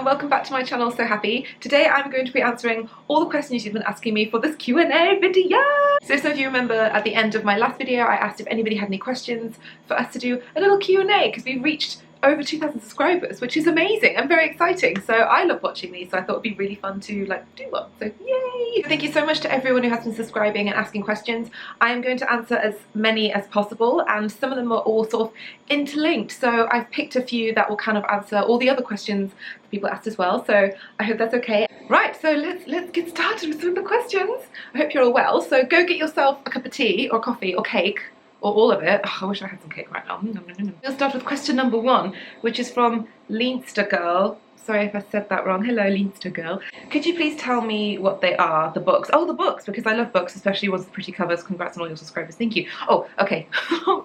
welcome back to my channel, So Happy. Today I'm going to be answering all the questions you've been asking me for this Q&A video. So some of you remember at the end of my last video I asked if anybody had any questions for us to do a little Q&A because we've reached over 2,000 subscribers, which is amazing and very exciting. So I love watching these, so I thought it'd be really fun to do one. So yay! Thank you so much to everyone who has been subscribing and asking questions. I am going to answer as many as possible, and some of them are all sort of interlinked. So I've picked a few that will kind of answer all the other questions that people asked as well. So I hope that's okay. Right, so let's get started with some of the questions. I hope you're all well. So go get yourself a cup of tea or coffee or cake, or all of it. Oh, I wish I had some cake right now. We'll start with question number 1, which is from Leinster Girl. Sorry if I said that wrong. Hello, Leinster Girl. Could you please tell me what they are, the books? Oh, the books, because I love books, especially ones with pretty covers. Congrats on all your subscribers. Thank you. Oh, okay.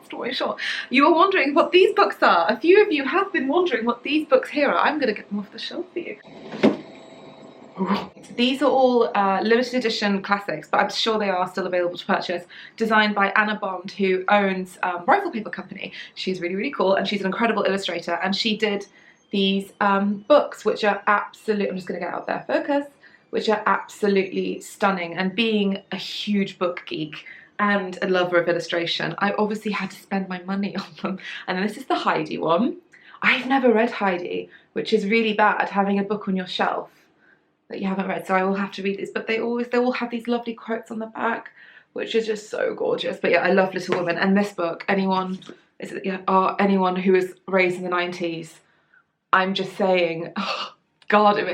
Story short. You are wondering what these books are. A few of you have been wondering what these books here are. I'm going to get them off the shelf for you. These are all limited edition classics, but I'm sure they are still available to purchase, designed by Anna Bond, who owns Rifle Paper Company. She's really, really cool, and she's an incredible illustrator, and she did these books, which are absolutely, I'm just going to get out there, focus, which are absolutely stunning. And being a huge book geek and a lover of illustration, I obviously had to spend my money on them. And this is the Heidi one. I've never read Heidi, which is really bad, having a book on your shelf that you haven't read, so I will have to read this. But they all have these lovely quotes on the back, which is just so gorgeous. But yeah, I love Little Women, and this book, anyone who was raised in the 90s, I'm just saying, oh God, it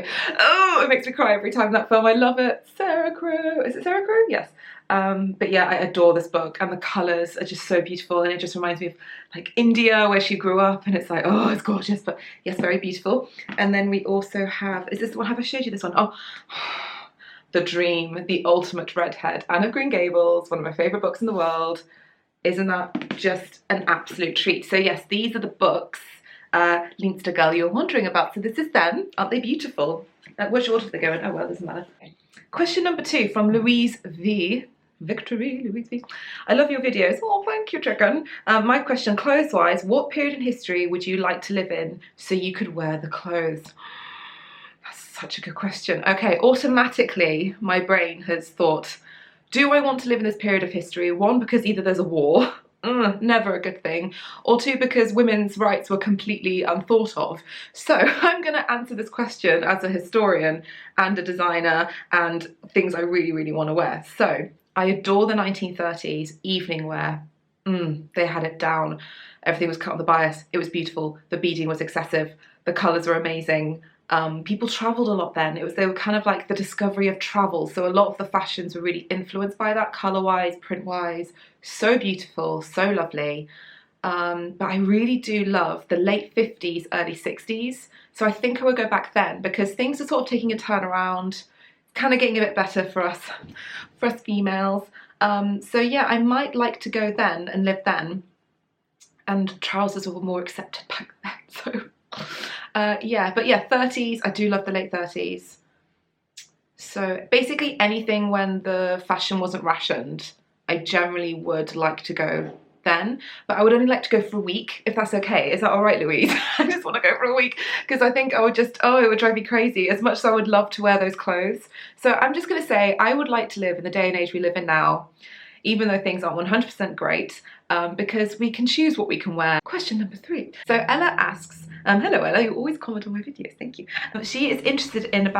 makes me cry every time, that film. I love it. Sarah Crew, is it Sarah Crew? Yes. But yeah, I adore this book, and the colours are just so beautiful, and it just reminds me of like India, where she grew up, and it's like, oh, it's gorgeous. But yes, very beautiful. And then we also have, is this the one, have I showed you this one? Oh, The Dream, the ultimate redhead, Anne of Green Gables, one of my favourite books in the world. Isn't that just an absolute treat? So yes, these are the books, Leinster Girl, you're wondering about. So this is them. Aren't they beautiful? Which order do they go in? Oh well, doesn't matter. Okay. Question number 2 from Louise V. Victory, Louise V. I love your videos. Oh, thank you, chicken. My question, clothes-wise, what period in history would you like to live in so you could wear the clothes? That's such a good question. Okay, automatically my brain has thought, do I want to live in this period of history? 1, because either there's a war, never a good thing, or 2, because women's rights were completely unthought of. So I'm going to answer this question as a historian and a designer and things I really, really want to wear. So I adore the 1930s evening wear. They had it down. Everything was cut on the bias. It was beautiful. The beading was excessive. The colours were amazing. People travelled a lot then. They were kind of like the discovery of travel. So a lot of the fashions were really influenced by that, colour-wise, print-wise. So beautiful, so lovely. But I really do love the late 50s, early 60s. So I think I would go back then, because things are sort of taking a turn around, kind of getting a bit better for us females. So yeah, I might like to go then and live then. And trousers were more accepted back then, so yeah, but yeah, 30s, I do love the late 30s. So basically anything when the fashion wasn't rationed, I generally would like to go then, but I would only like to go for a week, if that's okay. Is that all right, Louise? I just want to go for a week, because I think I would just, it would drive me crazy, as much as I would love to wear those clothes. So I'm just going to say I would like to live in the day and age we live in now, even though things aren't 100% great, because we can choose what we can wear. Question number 3. So Ella asks, hello Ella, you always comment on my videos, thank you. She is interested in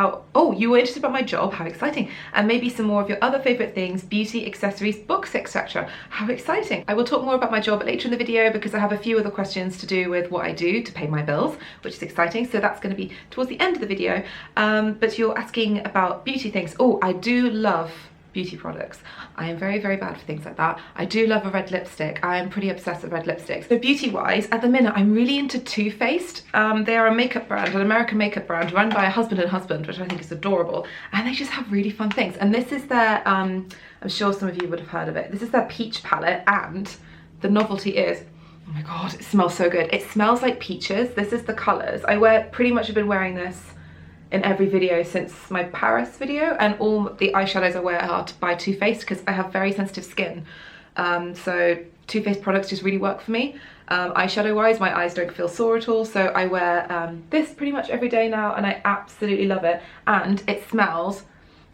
you were interested about my job, how exciting, and maybe some more of your other favourite things, beauty, accessories, books, etc. How exciting. I will talk more about my job later in the video, because I have a few other questions to do with what I do to pay my bills, which is exciting, so that's going to be towards the end of the video. But you're asking about beauty things. Oh, I do love beauty products. I am very, very bad for things like that. I do love a red lipstick. I am pretty obsessed with red lipsticks. So beauty wise, at the minute, I'm really into Too Faced. They are a makeup brand, an American makeup brand run by a husband and husband, which I think is adorable. And they just have really fun things. And this is their, I'm sure some of you would have heard of it. This is their peach palette, and the novelty is, oh my God, it smells so good. It smells like peaches. This is the colors. pretty much have been wearing this in every video since my Paris video, and all the eyeshadows I wear are by Too Faced, because I have very sensitive skin. So Too Faced products just really work for me. Eyeshadow wise, my eyes don't feel sore at all, so I wear this pretty much every day now, and I absolutely love it. And it smells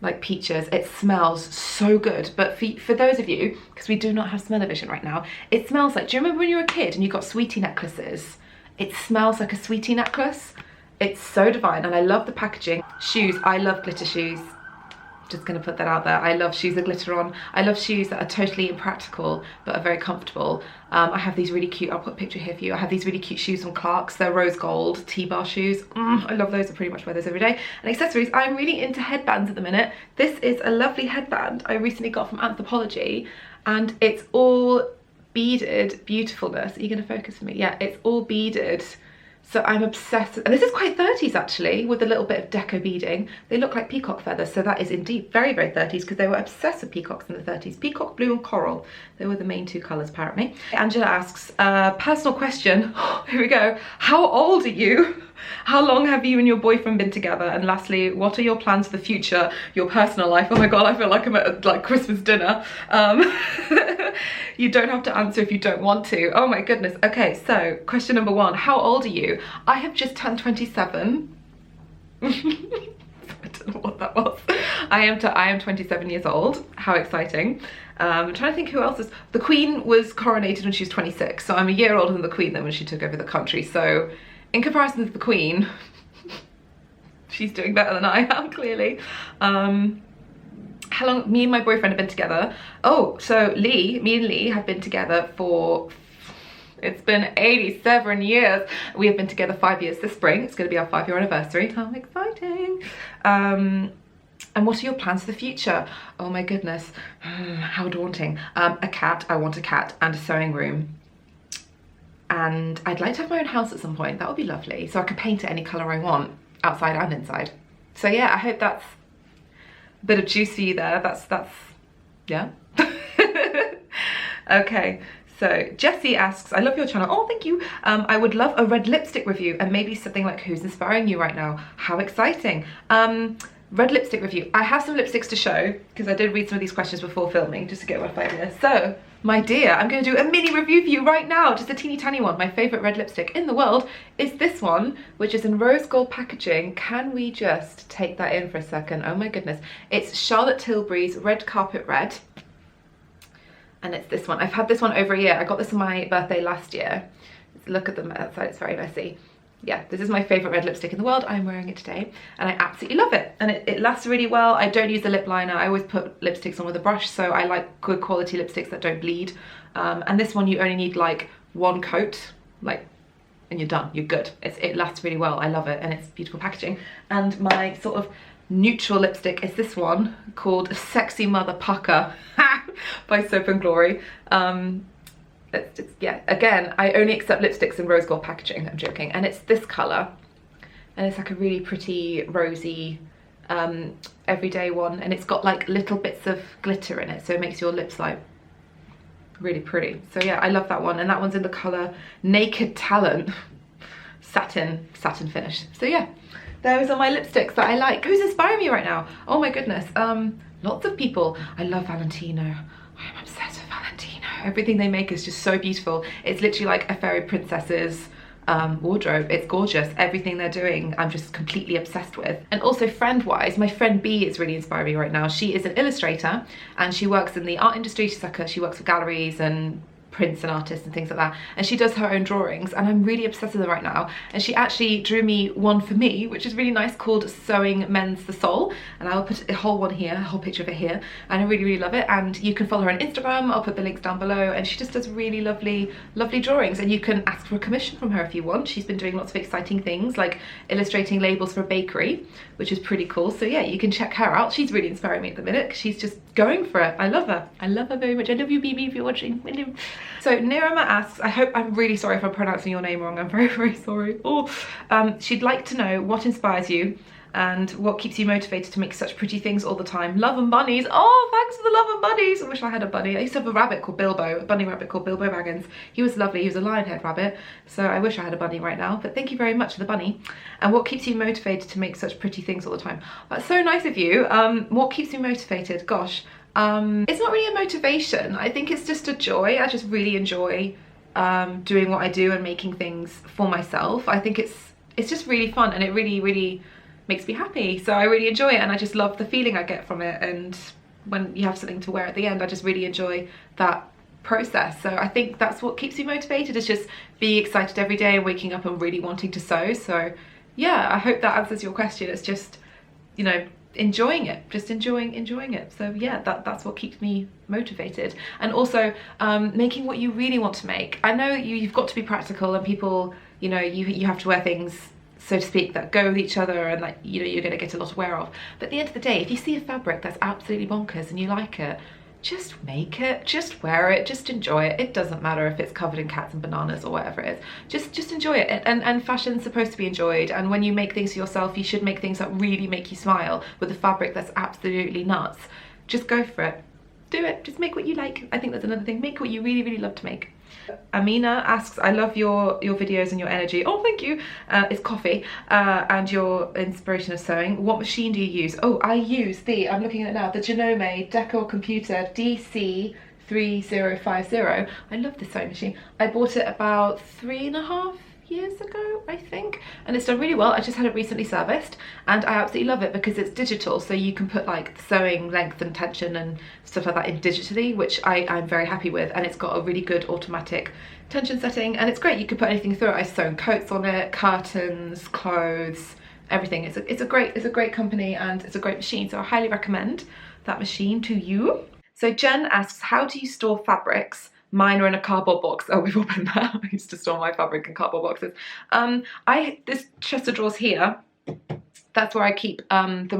like peaches. It smells so good. But for those of you, because we do not have smell-o-vision right now, it smells like, do you remember when you were a kid and you got sweetie necklaces? It smells like a sweetie necklace. It's so divine, and I love the packaging. Shoes, I love glitter shoes. Just gonna put that out there. I love shoes with glitter on. I love shoes that are totally impractical but are very comfortable. I have these really cute, I'll put a picture here for you. I have these really cute shoes from Clarks. They're rose gold T-bar shoes. I love those. I pretty much wear those every day. And accessories, I'm really into headbands at the minute. This is a lovely headband I recently got from Anthropologie, and it's all beaded beautifulness. Are you gonna focus for me? Yeah, it's all beaded. So I'm obsessed, and this is quite 30s actually, with a little bit of deco beading. They look like peacock feathers, so that is indeed very, very 30s, because they were obsessed with peacocks in the 30s. Peacock, blue and coral. They were the main two colours apparently. Angela asks, personal question, here we go. How old are you? How long have you and your boyfriend been together? And lastly, what are your plans for the future, your personal life? Oh my God, I feel like I'm at like Christmas dinner. You don't have to answer if you don't want to. Oh my goodness. Okay, so question number one, how old are you? I have just turned 27. I don't know what that was. I am 27 years old. How exciting. I'm trying to think who else is. The Queen was coronated when she was 26, so I'm a year older than the Queen then when she took over the country. So in comparison to the Queen, she's doing better than I am, clearly. How long me and my boyfriend have been together? Oh, so me and Lee have been together for, it's been 87 years. We have been together 5 years this spring. It's going to be our 5-year anniversary. How exciting. And what are your plans for the future? Oh my goodness, how daunting. A cat, I want a cat, and a sewing room. And I'd like to have my own house at some point. That would be lovely. So I could paint it any colour I want, outside and inside. So yeah, I hope that's a bit of juice for you there. That's yeah. Okay, so Jessie asks, I love your channel. Oh, thank you. I would love a red lipstick review, and maybe something like who's inspiring you right now. How exciting. Red lipstick review. I have some lipsticks to show, because I did read some of these questions before filming, just to get a rough idea. So, my dear, I'm going to do a mini review for you right now, just a teeny tiny one. My favourite red lipstick in the world is this one, which is in rose gold packaging. Can we just take that in for a second? Oh my goodness. It's Charlotte Tilbury's Red Carpet Red. And it's this one. I've had this one over a year. I got this on my birthday last year. Look at them outside, it's very messy. Yeah, this is my favourite red lipstick in the world. I'm wearing it today and I absolutely love it. And it lasts really well. I don't use a lip liner. I always put lipsticks on with a brush, so I like good quality lipsticks that don't bleed. And this one you only need like one coat, like, and you're done, you're good. It lasts really well. I love it, and it's beautiful packaging. And my sort of neutral lipstick is this one called Sexy Mother Pucker by Soap and Glory. Yeah, again, I only accept lipsticks in rose gold packaging. I'm joking. And it's this colour, and it's like a really pretty rosy everyday one, and it's got like little bits of glitter in it, so it makes your lips like really pretty. So yeah, I love that one, and that one's in the colour Naked Talent satin finish. So yeah, those are my lipsticks that I like. Who's inspiring me right now? Oh my goodness, lots of people. I love Valentino. I am obsessed with Valentino. Everything they make is just so beautiful. It's literally like a fairy princess's wardrobe. It's gorgeous. Everything they're doing, I'm just completely obsessed with. And also friend-wise, my friend B is really inspiring me right now. She is an illustrator and she works in the art industry. She works with galleries and prints and artists and things like that, and she does her own drawings, and I'm really obsessed with her right now. And she actually drew me one for me, which is really nice, called Sewing Mends the Soul, and I will put a whole one here, a whole picture of it here, and I really love it. And you can follow her on Instagram. I'll put the links down below, and she just does really lovely drawings, and you can ask for a commission from her if you want. She's been doing lots of exciting things like illustrating labels for a bakery, which is pretty cool. So yeah, you can check her out. She's really inspiring me at the minute because she's just going for it. I love her. I love her very much. I love you, BB, if you're watching. So Nirama asks, I'm really sorry if I'm pronouncing your name wrong. I'm very sorry. Oh, she'd like to know what inspires you and what keeps you motivated to make such pretty things all the time. Love and bunnies. Oh, thanks for the love and bunnies. I wish I had a bunny. I used to have a rabbit called Bilbo, a bunny rabbit called Bilbo Baggins. He was lovely. He was a lion-haired rabbit. So I wish I had a bunny right now, but thank you very much for the bunny. And what keeps you motivated to make such pretty things all the time? That's so nice of you. What keeps me motivated? Gosh. It's not really a motivation. I think it's just a joy. I just really enjoy doing what I do and making things for myself. I think it's just really fun, and it really makes me happy. So I really enjoy it, and I just love the feeling I get from it. And when you have something to wear at the end, I just really enjoy that process. So I think that's what keeps me motivated, is just being excited every day and waking up and really wanting to sew. So yeah, I hope that answers your question. It's just, you know, enjoying it, just enjoying it. So yeah, that's what keeps me motivated. And also making what you really want to make. I know you've got to be practical, and people, you know, you have to wear things, so to speak, that go with each other and that, you know, you're going to get a lot of wear off. But at the end of the day, if you see a fabric that's absolutely bonkers and you like it, just make it, just wear it, just enjoy it. It doesn't matter if it's covered in cats and bananas or whatever it is. Just enjoy it. And fashion's supposed to be enjoyed, and when you make things for yourself, you should make things that really make you smile with a fabric that's absolutely nuts. Just go for it. Do it. Just make what you like. I think that's another thing. Make what you really love to make. Amina asks, I love your videos and your energy. Oh, thank you. It's coffee and your inspiration of sewing. What machine do you use? Oh, I use I'm looking at it now, the Janome Decor Computer DC3050. I love this sewing machine. I bought it about 3.5 years ago, I think, and it's done really well. I just had it recently serviced, and I absolutely love it because it's digital, so you can put like sewing length and tension and stuff like that in digitally, which I'm very happy with, and it's got a really good automatic tension setting, and it's great. You can put anything through it. I've sewn coats on it, curtains, clothes, everything. It's a great company, and it's a great machine, so I highly recommend that machine to you. So Jen asks, how do you store fabrics? Mine are in a cardboard box. Oh, we've all been there. I used to store my fabric in cardboard boxes. This chest of drawers here, that's where I keep the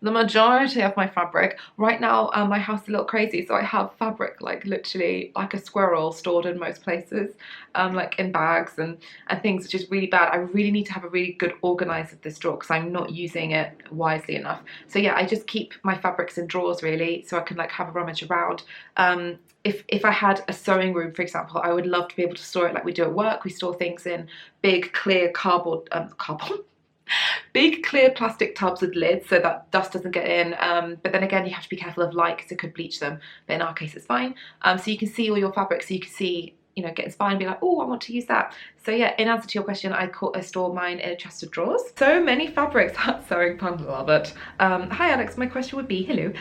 majority of my fabric. Right now, my house is a little crazy, so I have fabric like literally like a squirrel stored in most places, like in bags and things, which is really bad. I really need to have a really good organize of this drawer because I'm not using it wisely enough. So yeah, I just keep my fabrics in drawers really, so I can like have a rummage around. If I had a sewing room, for example, I would love to be able to store it like we do at work. We store things in big clear big clear plastic tubs with lids so that dust doesn't get in, but then again you have to be careful of light because it could bleach them, but in our case it's fine. So you can see all your fabrics, so you can see, you know, get inspired and be like, oh, I want to use that. So yeah, in answer to your question, I store mine in a chest of drawers. So many fabrics. Sewing puns, love it. Hi Alex, my question would be, hello,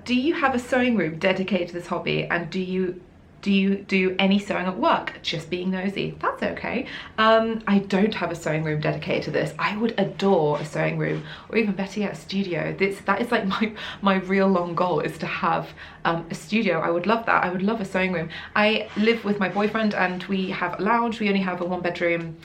do you have a sewing room dedicated to this hobby, and do you do any sewing at work? Just being nosy. That's okay. I don't have a sewing room dedicated to this. I would adore a sewing room, or even better yet, a studio. That is like my real long goal, is to have a studio. I would love that. I would love a sewing room. I live with my boyfriend and we have a lounge. We only have a 1-bedroom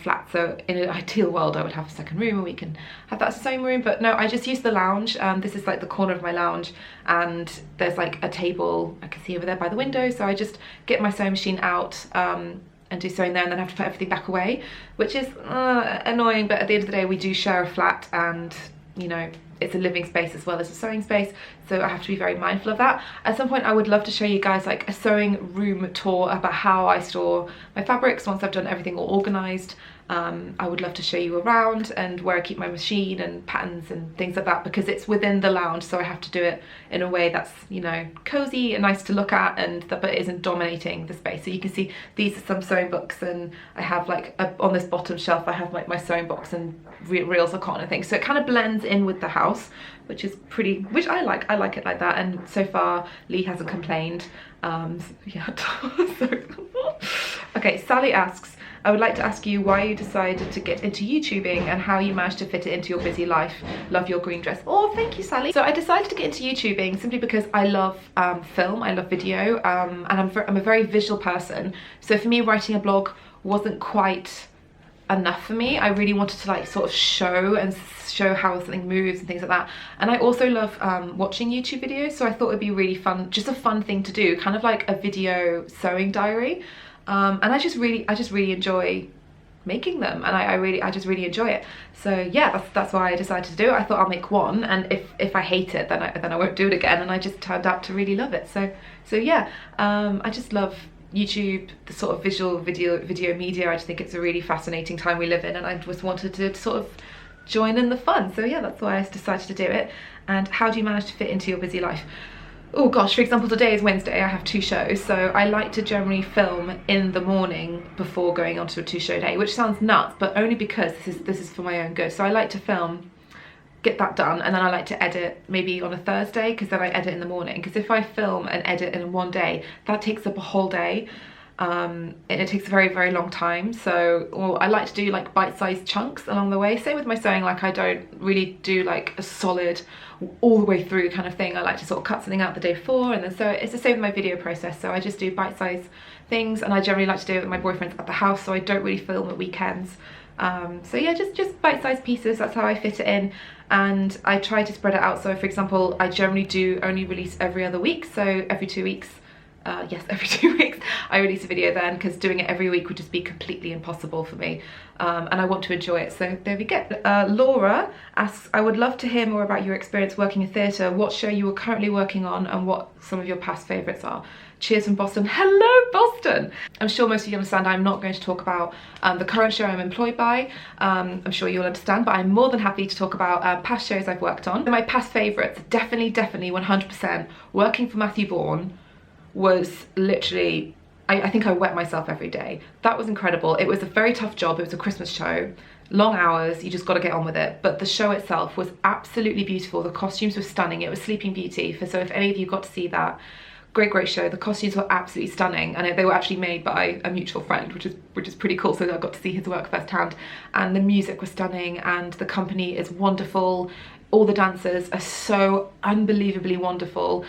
flat, so in an ideal world I would have a second room and we can have that sewing room, but no, I just use the lounge. This is like the corner of my lounge, and there's like a table I can see over there by the window, so I just get my sewing machine out and do sewing there, and then have to put everything back away, which is annoying, but at the end of the day we do share a flat, and you know, it's a living space as well as a sewing space, so I have to be very mindful of that. At some point I would love to show you guys like a sewing room tour about how I store my fabrics once I've done everything all organized. I would love to show you around and where I keep my machine and patterns and things like that, because it's within the lounge, so I have to do it in a way that's, you know, cozy and nice to look at, and that but it isn't dominating the space. So you can see these are some sewing books, and I have like on this bottom shelf I have like my sewing box and reels of cotton and things, so it kind of blends in with the house, which is pretty, which I like it like that, and so far Lee hasn't complained yet. Okay, Sally asks, I would like to ask you why you decided to get into YouTubing and how you managed to fit it into your busy life. Love your green dress. Oh, thank you, Sally. So I decided to get into YouTubing simply because I love film, I love video, and I'm a very visual person. So for me, writing a blog wasn't quite enough for me. I really wanted to like sort of show how something moves and things like that. And I also love watching YouTube videos, so I thought it'd be really fun, just a fun thing to do, kind of like a video sewing diary. And I just really enjoy making them, and I just really enjoy it. So yeah, that's why I decided to do it. I thought I'll make one, and if I hate it, then I won't do it again. And I just turned out to really love it. So yeah, I just love YouTube, the sort of visual video media. I just think it's a really fascinating time we live in, and I just wanted to sort of join in the fun. So yeah, that's why I decided to do it. And how do you manage to fit into your busy life? oh gosh, for example, today is Wednesday, I have 2 shows, so I like to generally film in the morning before going on to a 2-show day, which sounds nuts, but only because this is for my own good. So I like to film, get that done, and then I like to edit maybe on a Thursday, because then I edit in the morning, because if I film and edit in one day, that takes up a whole day. And it takes a very, very long time. So I like to do like bite-sized chunks along the way. Same with my sewing, like I don't really do like a solid all the way through kind of thing. I like to sort of cut something out the day before, and then so it's the same with my video process. So I just do bite-sized things, and I generally like to do it with my boyfriend's at the house, so I don't really film at weekends. So yeah, just bite-sized pieces, that's how I fit it in, and I try to spread it out. So for example, I generally do only release every other week, so every 2 weeks. Yes, every 2 weeks I release a video then, because doing it every week would just be completely impossible for me, and I want to enjoy it. So there we go. Laura asks, I would love to hear more about your experience working in theatre, what show you are currently working on, and what some of your past favourites are. Cheers from Boston. Hello Boston! I'm sure most of you understand I'm not going to talk about the current show I'm employed by. I'm sure you'll understand, but I'm more than happy to talk about past shows I've worked on. My past favourites, definitely 100%, working for Matthew Bourne was literally, I think I wet myself every day. That was incredible. It was a very tough job. It was a Christmas show, long hours, you just got to get on with it. But the show itself was absolutely beautiful. The costumes were stunning. It was Sleeping Beauty. So if any of you got to see that, great show. The costumes were absolutely stunning, and they were actually made by a mutual friend, which is pretty cool. So I got to see his work firsthand, and the music was stunning, and the company is wonderful. All the dancers are so unbelievably wonderful.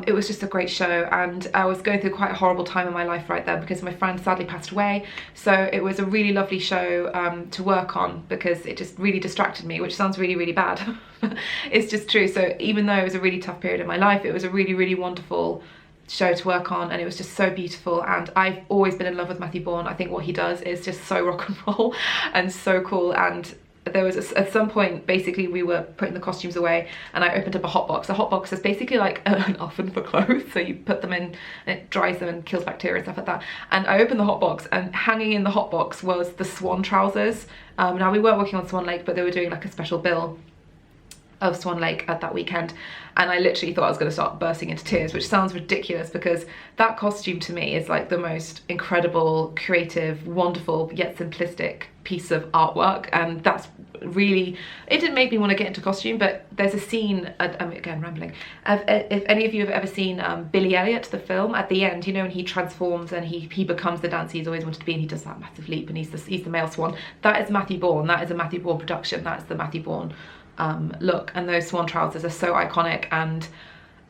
It was just a great show, and I was going through quite a horrible time in my life right then because my friend sadly passed away. So it was a really lovely show to work on, because it just really distracted me, which sounds really, really bad. It's just true. So even though it was a really tough period in my life, it was a really, really wonderful show to work on, and it was just so beautiful. And I've always been in love with Matthew Bourne. I think what he does is just so rock and roll and so cool. And there was at some point, basically we were putting the costumes away, and I opened up a hot box. A hot box is basically like an oven for clothes, so you put them in and it dries them and kills bacteria and stuff like that. And I opened the hot box, and hanging in the hot box was the Swan trousers. Now we weren't working on Swan Lake, but they were doing like a special bill of Swan Lake at that weekend, and I literally thought I was going to start bursting into tears, which sounds ridiculous because that costume to me is like the most incredible, creative, wonderful yet simplistic piece of artwork. And that's really, it didn't make me want to get into costume. But there's a scene, again rambling, if any of you have ever seen Billy Elliot, the film, at the end, you know, when he transforms and he becomes the dancer he's always wanted to be, and he does that massive leap, and he's the male swan. That is Matthew Bourne. That is a Matthew Bourne production. That is the Matthew Bourne look, and those swan trousers are so iconic. And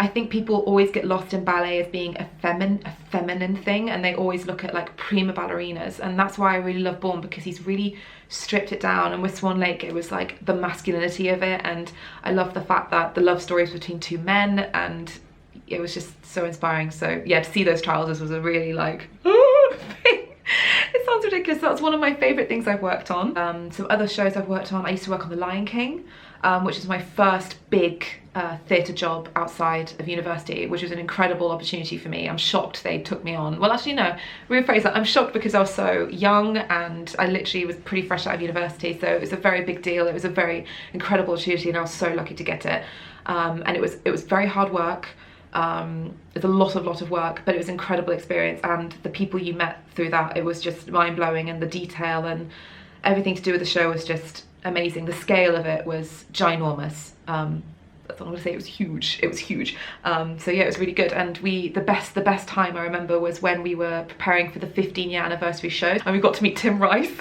I think people always get lost in ballet as being a feminine thing, and they always look at like prima ballerinas, and that's why I really love Bourne, because he's really stripped it down. And with Swan Lake, it was like the masculinity of it, and I love the fact that the love story is between 2 men, and it was just so inspiring. So yeah, to see those trousers was a really like thing. It sounds ridiculous. That's one of my favourite things I've worked on. Some other shows I've worked on, I used to work on The Lion King, which is my first big theatre job outside of university, which was an incredible opportunity for me. I'm shocked they took me on. Well, actually no, rephrase that. I'm shocked because I was so young, and I literally was pretty fresh out of university, so it was a very big deal. It was a very incredible opportunity, and I was so lucky to get it. And it was very hard work. It's a lot of work, but it was an incredible experience, and the people you met through that, it was just mind-blowing, and the detail and everything to do with the show was just amazing. The scale of it was ginormous. That's all I'm gonna say. It was huge. So yeah, it was really good. And the best time I remember was when we were preparing for the 15-year anniversary show, and we got to meet Tim Rice,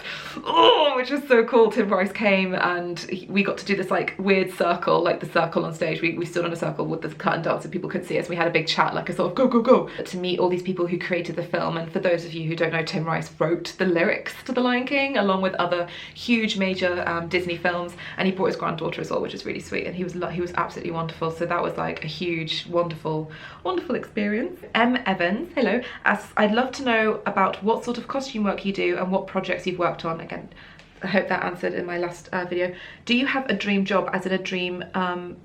which was so cool. Tim Rice came, and we got to do this like weird circle, like the circle on stage. We stood on a circle with the curtain down so people couldn't see us. We had a big chat, like a sort of go to meet all these people who created the film. And for those of you who don't know, Tim Rice wrote the lyrics to The Lion King along with other huge major Disney films, and he brought his granddaughter as well, which is really sweet. And he was absolutely wonderful. So that was like a huge, wonderful experience. M. Evans, hello, asks, I'd love to know about what sort of costume work you do and what projects you've worked on. Again, I hope that answered in my last video. Do you have a dream job, as in a dream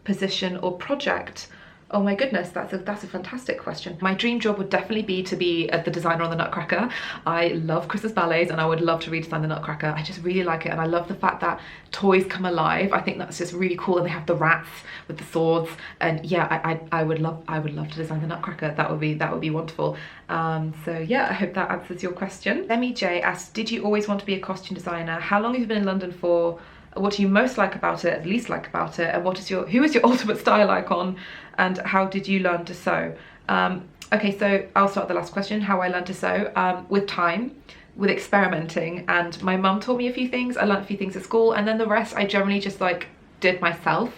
position or project? Oh my goodness, that's a fantastic question. My dream job would definitely be to be the designer on the Nutcracker. I love Christmas ballets and I would love to redesign the Nutcracker. I just really like it, and I love the fact that toys come alive. I think that's just really cool, and they have the rats with the swords, and yeah, I would love to design the Nutcracker. That would be wonderful. So yeah, I hope that answers your question. Demi J asks, did you always want to be a costume designer? How long have you been in London for? What do you most like about it, least like about it, and who is your ultimate style icon, and how did you learn to sew? Okay, so I'll start with the last question, how I learned to sew. With time, with experimenting, and my mum taught me a few things. I learned a few things at school, and then the rest I generally just like did myself.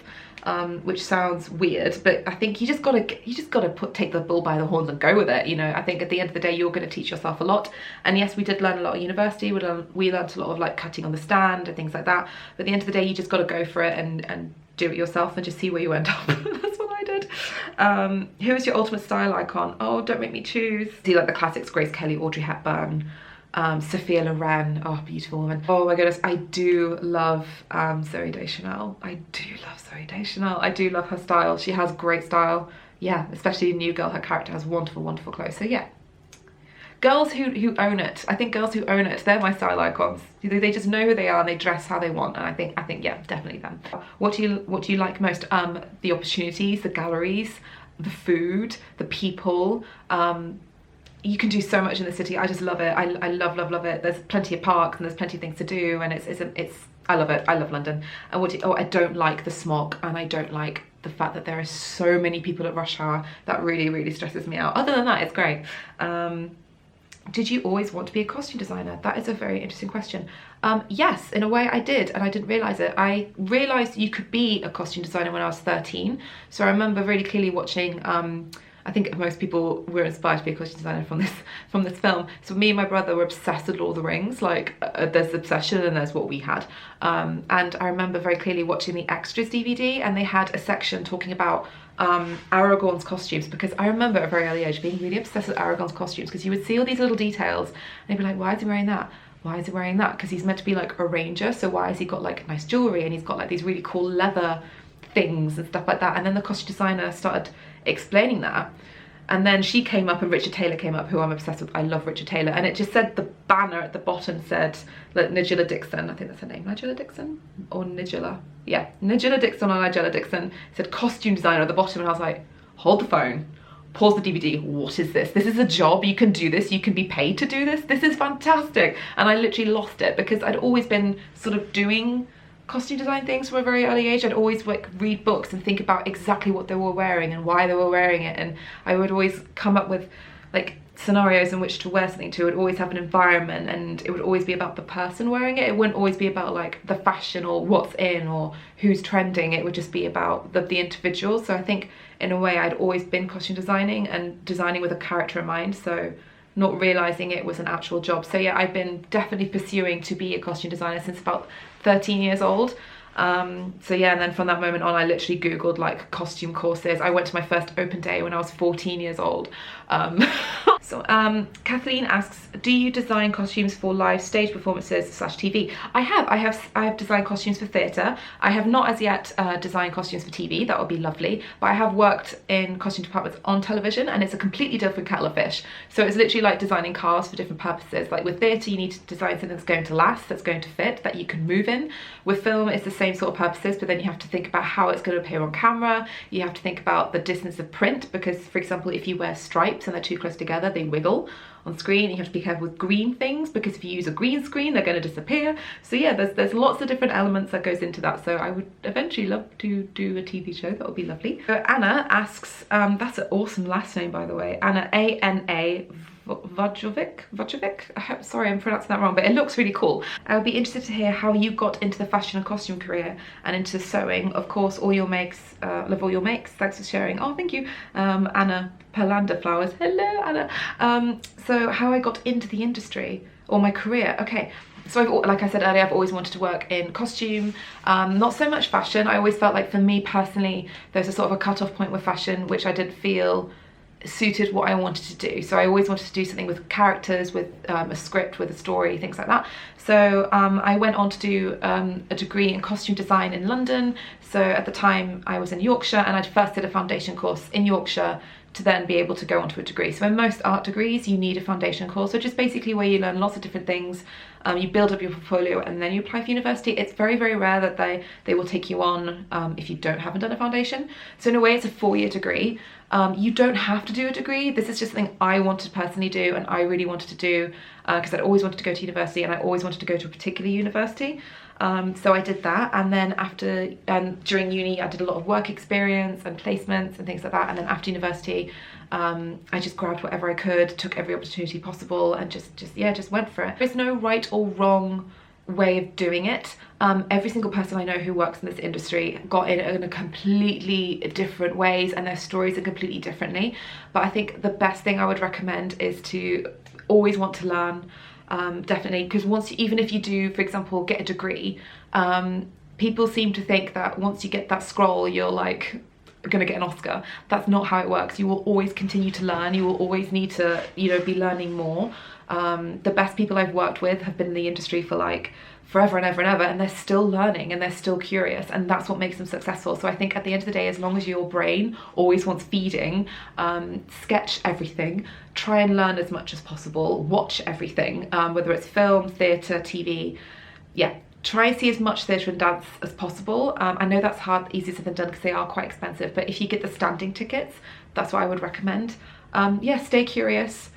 Which sounds weird, but I think you just gotta take the bull by the horns and go with it. You know, I think at the end of the day you're going to teach yourself a lot. And yes, we did learn a lot at university. We learned a lot of like cutting on the stand and things like that. But at the end of the day, you just got to go for it and do it yourself and just see where you end up. That's what I did. Who is your ultimate style icon? Oh, don't make me choose. Do you like the classics? Grace Kelly, Audrey Hepburn. Sophia Loren, oh, beautiful woman. Oh my goodness, I do love Zooey Deschanel. I do love Zooey Deschanel. I do love her style. She has great style. Yeah, especially in New Girl, her character has wonderful, wonderful clothes. So yeah, girls who own it. I think girls who own it, they're my style icons. They just know who they are and they dress how they want. And I think yeah, definitely them. What do you like most? The opportunities, the galleries, the food, the people. You can do so much in the city. I just love it. I love it. There's plenty of parks and there's plenty of things to do, and I love it. I love London. And I don't like the smog, and I don't like the fact that there are so many people at rush hour. That really, really stresses me out. Other than that, it's great. Did you always want to be a costume designer? That is a very interesting question. Yes, in a way I did, and I didn't realise it. I realised you could be a costume designer when I was 13. So I remember really clearly watching I think most people were inspired to be a costume designer from this film. So me and my brother were obsessed with Lord of the Rings. Like there's Obsession and there's what we had. And I remember very clearly watching the extras DVD, and they had a section talking about Aragorn's costumes, because I remember at a very early age being really obsessed with Aragorn's costumes, because you would see all these little details and they'd be like, why is he wearing that? Why is he wearing that? Because he's meant to be like a ranger, so why has he got like nice jewelry, and he's got like these really cool leather things and stuff like that. And then the costume designer started explaining that, and then she came up, and Richard Taylor came up, who I'm obsessed with. I love Richard Taylor, and it just said, the banner at the bottom said like Nigella Dixon, I think that's her name, Nigella Dixon or Nigella, yeah, Nigella Dixon or Nigella Dixon. It said costume designer at the bottom, and I was like, hold the phone, pause the DVD, what is this? This is a job, you can do this, you can be paid to do this, this is fantastic. And I literally lost it, because I'd always been sort of doing costume design things from a very early age. I'd always like read books and think about exactly what they were wearing and why they were wearing it, and I would always come up with like scenarios in which to wear something to. It would always have an environment, and it would always be about the person wearing it. It wouldn't always be about like the fashion or what's in or who's trending. It would just be about the individual. So I think in a way I'd always been costume designing and designing with a character in mind, so not realizing it was an actual job. So yeah, I've been definitely pursuing to be a costume designer since about 13 years old. So yeah, and then from that moment on, I literally Googled like costume courses. I went to my first open day when I was 14 years old. Kathleen asks, do you design costumes for live stage performances / TV? I have designed costumes for theatre. I have not as yet designed costumes for TV. That would be lovely. But I have worked in costume departments on television, and it's a completely different kettle of fish. So it's literally like designing cars for different purposes. Like with theatre, you need to design something that's going to last, that's going to fit, that you can move in. With film, it's the same sort of purposes, but then you have to think about how it's going to appear on camera. You have to think about the distance of print, because for example, if you wear stripes and they're too close together, they wiggle on screen. You have to be careful with green things, because if you use a green screen, they're going to disappear. So yeah, there's lots of different elements that goes into that. So I would eventually love to do a TV show. That would be lovely. So Anna asks, that's an awesome last name, by the way, Anna, A-N-A Vojovic. Sorry, I'm pronouncing that wrong, but it looks really cool. I would be interested to hear how you got into the fashion and costume career and into sewing. Of course, all your makes, love all your makes. Thanks for sharing. Oh, thank you, Anna Perlanda Flowers. Hello, Anna. So how I got into the industry or my career. Okay. So like I said earlier, I've always wanted to work in costume, not so much fashion. I always felt like for me personally, there's a sort of a cut-off point with fashion, which I didn't feel suited what I wanted to do. So I always wanted to do something with characters, with a script, with a story, things like that. So I went on to do a degree in costume design in London. So at the time I was in Yorkshire, and I first did a foundation course in Yorkshire to then be able to go on to a degree. So in most art degrees you need a foundation course, so just basically where you learn lots of different things, you build up your portfolio, and then you apply for university. It's very, very rare that they will take you on if you haven't done a foundation. So in a way it's a 4-year degree. You don't have to do a degree. This is just something I wanted to personally do, and I really wanted to do because I'd always wanted to go to university, and I always wanted to go to a particular university. So I did that, and then after during uni I did a lot of work experience and placements and things like that, and then after university I just grabbed whatever I could, took every opportunity possible, and just went for it. There's no right or wrong way of doing it. Every single person I know who works in this industry got in a completely different ways, and their stories are completely differently. But I think the best thing I would recommend is to always want to learn. Definitely, because even if you do, for example, get a degree, people seem to think that once you get that scroll you're like gonna get an Oscar. That's not how it works. You will always continue to learn. You will always need to, you know, be learning more. The best people I've worked with have been in the industry for like forever and ever and ever, and they're still learning and they're still curious, and that's what makes them successful. So I think at the end of the day, as long as your brain always wants feeding, sketch everything, try and learn as much as possible, watch everything, whether it's film, theatre, TV. Yeah, try and see as much theatre and dance as possible. I know that's hard, easier said than done, because they are quite expensive, but if you get the standing tickets, that's what I would recommend. Yeah, stay curious.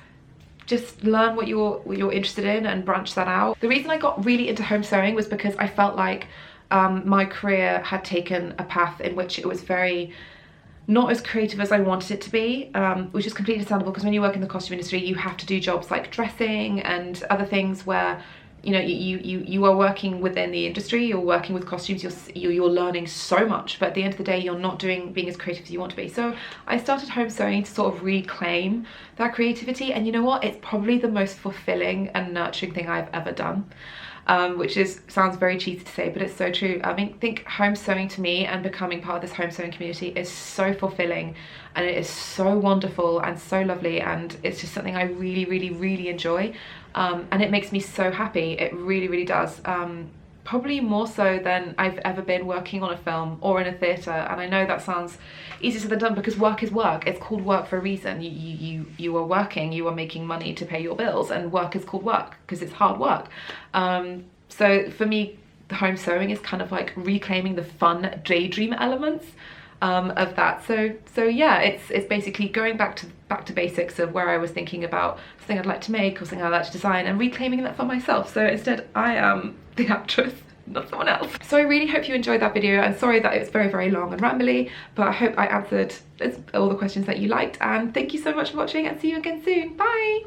Just learn what you're interested in and branch that out. The reason I got really into home sewing was because I felt like my career had taken a path in which it was very not as creative as I wanted it to be, which is completely understandable, because when you work in the costume industry you have to do jobs like dressing and other things where, you know, you are working within the industry, you're working with costumes, you're learning so much, but at the end of the day you're not being as creative as you want to be. So I started home sewing to sort of reclaim that creativity, and you know what, it's probably the most fulfilling and nurturing thing I've ever done, which sounds very cheesy to say, but it's so true. I mean, think home sewing to me and becoming part of this home sewing community is so fulfilling, and it is so wonderful and so lovely, and it's just something I really, really, really enjoy. And it makes me so happy. It really, really does. Probably more so than I've ever been working on a film or in a theatre. And I know that sounds easier said than done, because work is work. It's called work for a reason. You are working, you are making money to pay your bills, and work is called work because it's hard work. So for me, the home sewing is kind of like reclaiming the fun daydream elements of that. So yeah, it's basically going back to basics of where I was thinking about something I'd like to make or something I'd like to design, and reclaiming that for myself. So instead I am the actress, not someone else. So I really hope you enjoyed that video, and sorry that it was very, very long and rambly, but I hope I answered all the questions that you liked, and thank you so much for watching, and see you again soon. Bye.